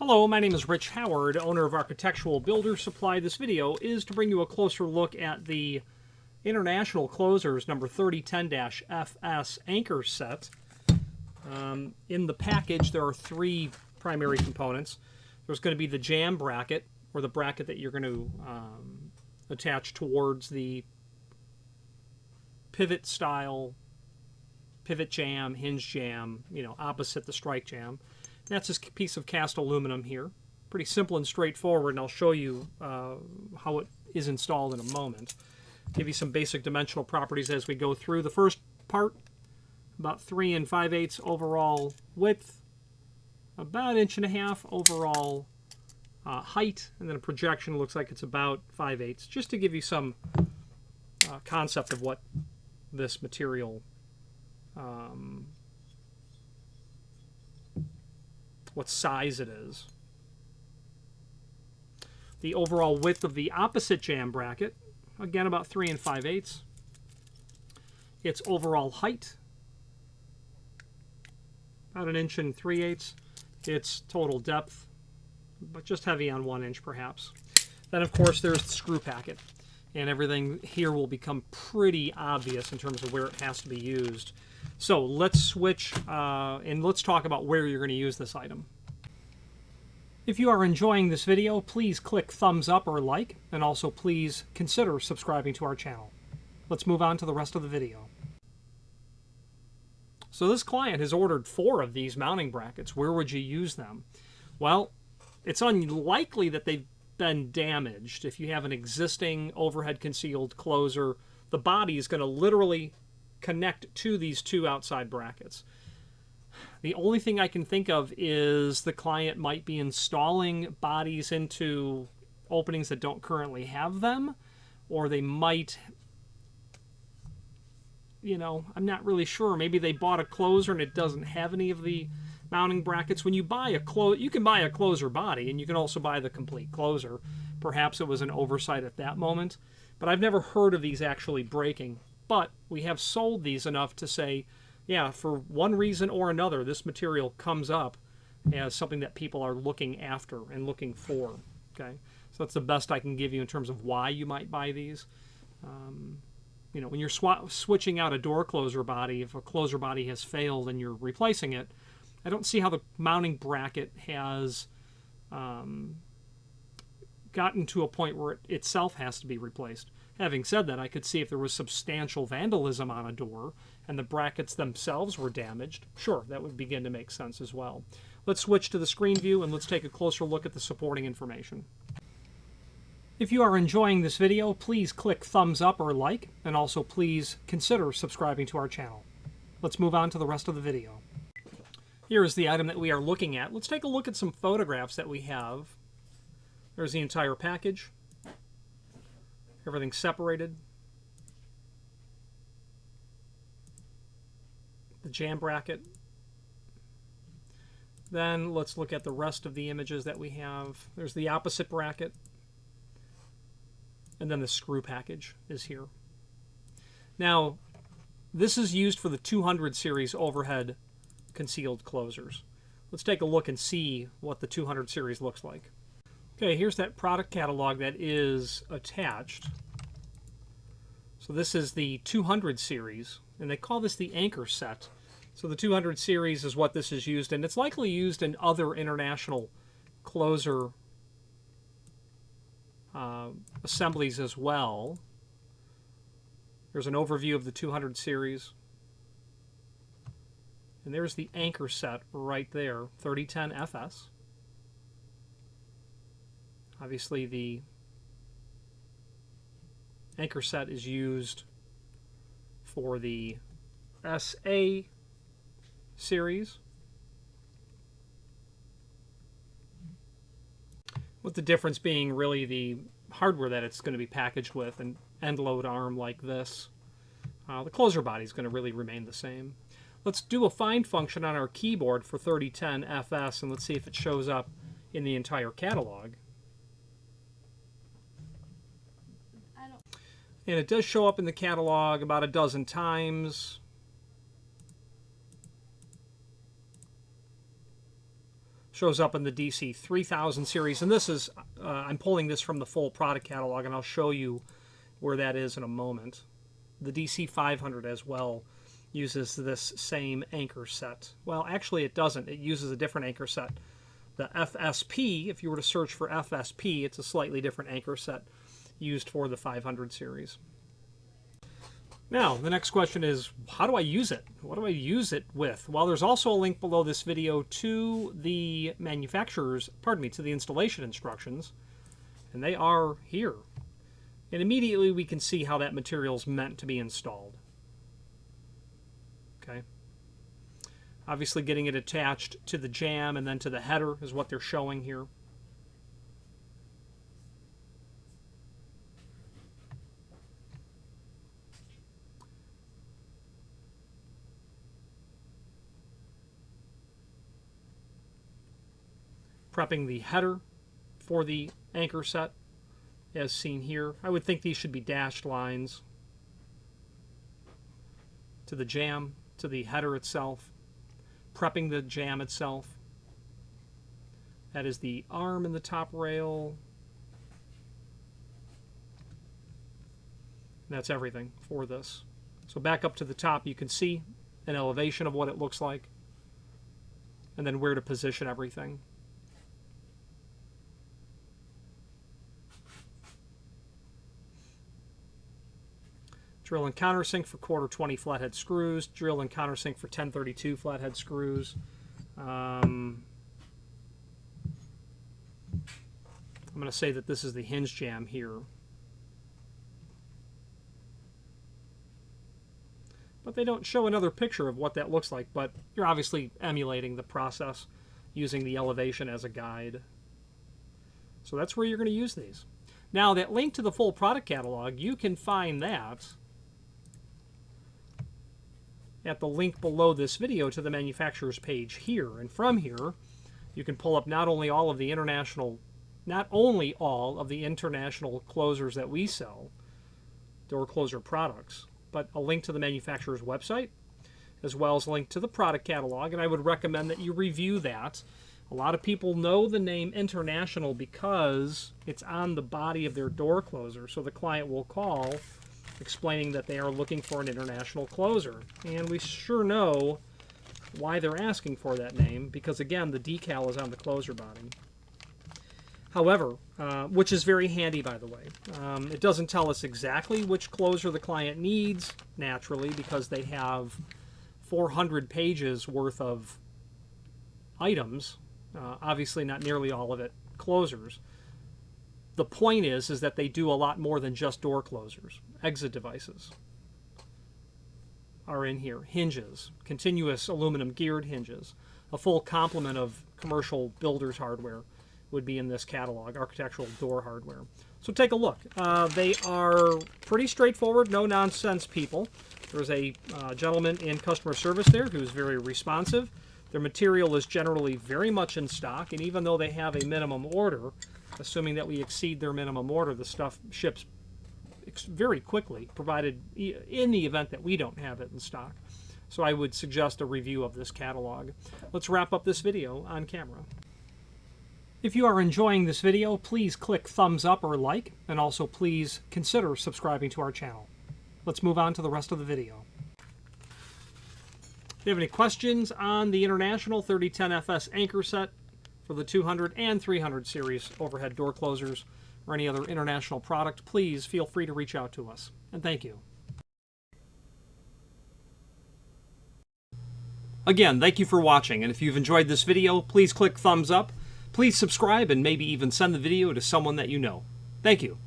Hello, my name is Rich Howard, owner of Architectural Builder Supply. This video is to bring you a closer look at the International Closers number 3010-FS anchor set. In the package, there are three primary components. There's going to be the jamb bracket, or the bracket that you're going to attach towards the pivot style, pivot jamb, hinge jamb, opposite the strike jamb. That's this piece of cast aluminum here. Pretty simple and straightforward, and I'll show you how it is installed in a moment. Give you some basic dimensional properties as we go through. The first part, about 3 5/8 overall width, about 1.5 inches overall height, and then a projection looks like it's about 5/8, just to give you some concept of what this material what size it is. The overall width of the opposite jamb bracket, again about 3 5/8. Its overall height, about 1 3/8 inches. Its total depth, but just heavy on 1 inch perhaps. Then of course there's the screw packet, and everything here will become pretty obvious in terms of where it has to be used. So let's switch and let's talk about where you're going to use this item. If you are enjoying this video, please click thumbs up or like, and also please consider subscribing to our channel. Let's move on to the rest of the video. So this client has ordered 4 of these mounting brackets. Where would you use them? Well, it's unlikely that they've been damaged. If you have an existing overhead concealed closer, the body is going to literally connect to these 2 outside brackets. The only thing I can think of is the client might be installing bodies into openings that don't currently have them, or they might, I'm not really sure. Maybe they bought a closer and it doesn't have any of the mounting brackets. When you buy you can buy a closer body, and you can also buy the complete closer. Perhaps it was an oversight at that moment, but I've never heard of these actually breaking. But we have sold these enough to say, yeah, for one reason or another, this material comes up as something that people are looking after and looking for. Okay, so that's the best I can give you in terms of why you might buy these. When you're switching out a door closer body, if a closer body has failed and you're replacing it, I don't see how the mounting bracket has gotten to a point where it itself has to be replaced. Having said that, I could see if there was substantial vandalism on a door and the brackets themselves were damaged, sure, that would begin to make sense as well. Let's switch to the screen view and let's take a closer look at the supporting information. If you are enjoying this video, please click thumbs up or like, and also please consider subscribing to our channel. Let's move on to the rest of the video. Here is the item that we are looking at. Let's take a look at some photographs that we have. There's the entire package. Everything's separated. The jamb bracket. Then let's look at the rest of the images that we have. There's the opposite bracket. And then the screw package is here. Now, this is used for the 200 series overhead concealed closers. Let's take a look and see what the 200 series looks like. Okay, here's that product catalog that is attached. So this is the 200 series, and they call this the anchor set. So the 200 series is what this is used in. It's likely used in other international closer assemblies as well. There's an overview of the 200 series. And there's the anchor set right there, 3010-FS. Obviously, the anchor set is used for the SA series, with the difference being really the hardware that it's going to be packaged with, an end load arm like this. The closer body is going to really remain the same. Let's do a find function on our keyboard for 3010-FS, and let's see if it shows up in the entire catalog. And it does show up in the catalog about a dozen times. Shows up in the DC 3000 series, and this is, I'm pulling this from the full product catalog, and I'll show you where that is in a moment. The DC 500 as well uses this same anchor set. Well, actually it doesn't. It uses a different anchor set. The FSP, if you were to search for FSP, it's a slightly different anchor set used for the 500 series. Now, the next question is, how do I use it? What do I use it with? Well, there's also a link below this video to the manufacturer's, to the installation instructions, and they are here. And immediately we can see how that material is meant to be installed. Okay. Obviously getting it attached to the jamb and then to the header is what they're showing here. Prepping the header for the anchor set as seen here. I would think these should be dashed lines to the jamb, to the header itself. Prepping the jamb itself. That is the arm in the top rail. That's everything for this. So back up to the top, you can see an elevation of what it looks like, and then where to position everything. Drill and countersink for 1/4-20 flathead screws. Drill and countersink for 1032 flathead screws. I'm going to say that this is the hinge jamb here. But they don't show another picture of what that looks like, but you're obviously emulating the process using the elevation as a guide. So that's where you're going to use these. Now, that link to the full product catalog, you can find that at the link below this video to the manufacturer's page here. And from here, you can pull up not only all of the international closers that we sell, door closer products, but a link to the manufacturer's website, as well as a link to the product catalog. And I would recommend that you review that. A lot of people know the name International because it's on the body of their door closer. So the client will call explaining that they are looking for an international closer. And we sure know why they're asking for that name, because again, the decal is on the closer body. However, which is very handy, by the way. It doesn't tell us exactly which closer the client needs, naturally, because they have 400 pages worth of items. Obviously not nearly all of it closers. The point is that they do a lot more than just door closers. Exit devices are in here. Hinges, continuous aluminum geared hinges. A full complement of commercial builders hardware would be in this catalog, architectural door hardware. So take a look. They are pretty straightforward, no nonsense people. There's a gentleman in customer service there who's very responsive. Their material is generally very much in stock, and even though they have a minimum order, assuming that we exceed their minimum order, the stuff ships very quickly, provided in the event that we don't have it in stock. So I would suggest a review of this catalog. Let's wrap up this video on camera. If you are enjoying this video, please click thumbs up or like, and also please consider subscribing to our channel. Let's move on to the rest of the video. If you have any questions on the International 3010FS anchor set for the 200 and 300 series overhead door closers, or any other International product, please feel free to reach out to us. And thank you. Again, thank you for watching, and if you've enjoyed this video, please click thumbs up. Please subscribe and maybe even send the video to someone that you know. Thank you.